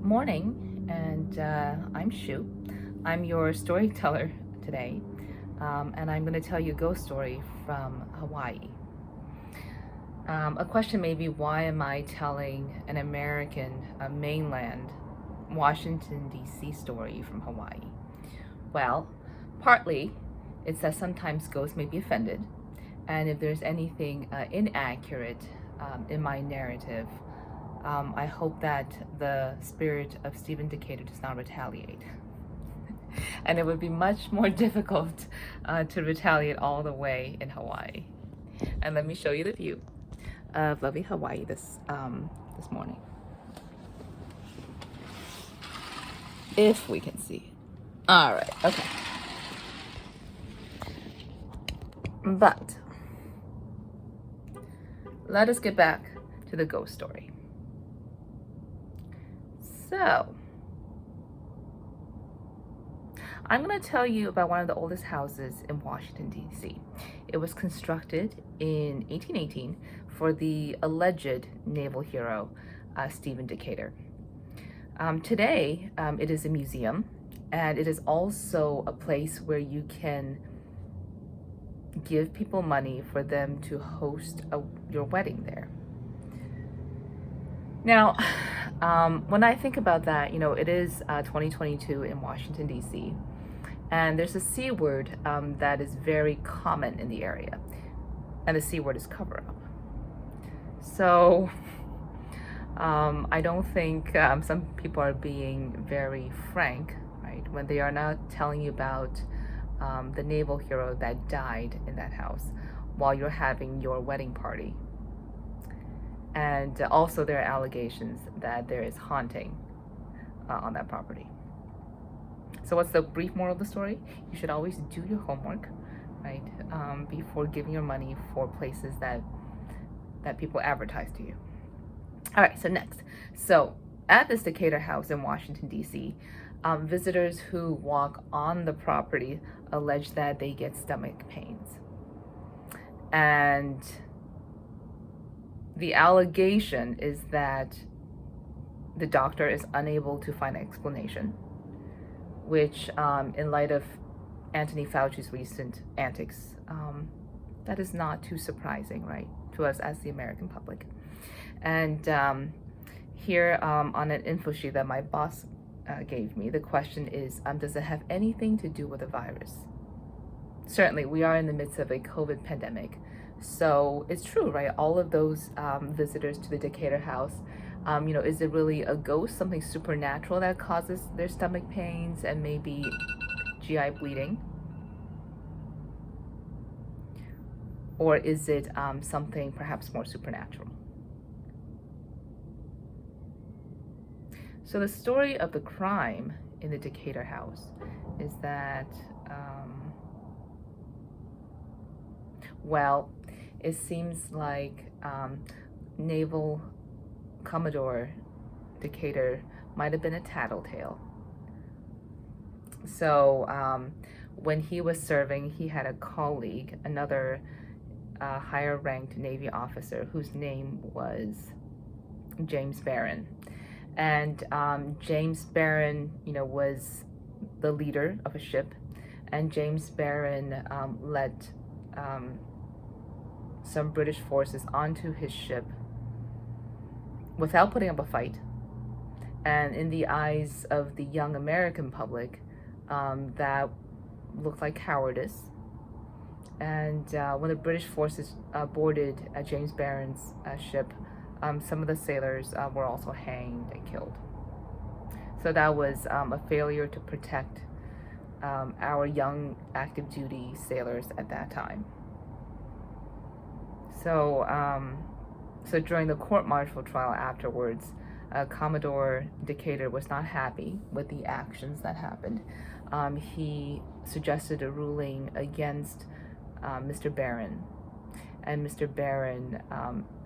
Morning, and I'm Shu. I'm your storyteller today, and I'm going to tell you a ghost story from Hawaii. A question may be, why am I telling an American mainland Washington, D.C. story from Hawaii? Well, partly it's that sometimes ghosts may be offended, and if there's anything inaccurate in my narrative, I hope that the spirit of Stephen Decatur does not retaliate. And it would be much more difficult to retaliate all the way in Hawaii. And let me show you the view of lovely Hawaii this morning, if we can see. All right, okay. But let us get back to the ghost story. So, I'm going to tell you about one of the oldest houses in Washington, D.C. It was constructed in 1818 for the alleged naval hero, Stephen Decatur. Today, it is a museum, and it is also a place where you can give people money for them to host your wedding there. Now, when I think about that, it is 2022 in Washington, D.C., and there's a C word that is very common in the area, and the C word is cover up. So I don't think some people are being very frank, right, when they are not telling you about the naval hero that died in that house while you're having your wedding party. And also there are allegations that there is haunting on that property. So what's the brief moral of the story? You should always do your homework, right, before giving your money for places that people advertise to you. All right, so next. So at this Decatur house in Washington, D.C., visitors who walk on the property allege that they get stomach pains. And the allegation is that the doctor is unable to find an explanation, which in light of Anthony Fauci's recent antics, that is not too surprising, right, to us as the American public. And here on an info sheet that my boss gave me, the question is, does it have anything to do with the virus? Certainly, we are in the midst of a COVID pandemic. So it's true, right? All of those visitors to the Decatur house, is it really a ghost, something supernatural that causes their stomach pains and maybe GI bleeding? Or is it something perhaps more supernatural? So the story of the crime in the Decatur house is that, well, it seems like Naval Commodore Decatur might have been a tattletale. So when he was serving, he had a colleague, another higher ranked Navy officer whose name was James Barron. And James Barron, was the leader of a ship, and James Barron let some British forces onto his ship without putting up a fight. And in the eyes of the young American public, that looked like cowardice. And when the British forces boarded James Barron's ship, some of the sailors were also hanged and killed. So that was a failure to protect our young active duty sailors at that time. So, so during the court-martial trial afterwards, Commodore Decatur was not happy with the actions that happened. He suggested a ruling against Mr. Barron, and Mr. Barron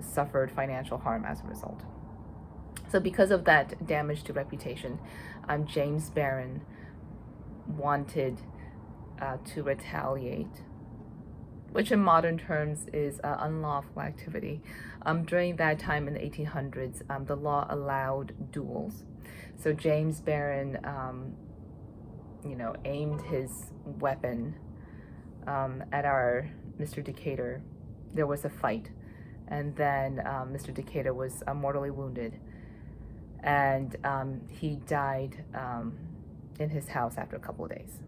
suffered financial harm as a result. So because of that damage to reputation, James Barron wanted to retaliate which in modern terms is unlawful activity. During that time in the 1800s, the law allowed duels. So James Barron, aimed his weapon at our Mr. Decatur. There was a fight, and then Mr. Decatur was mortally wounded, and he died in his house after a couple of days.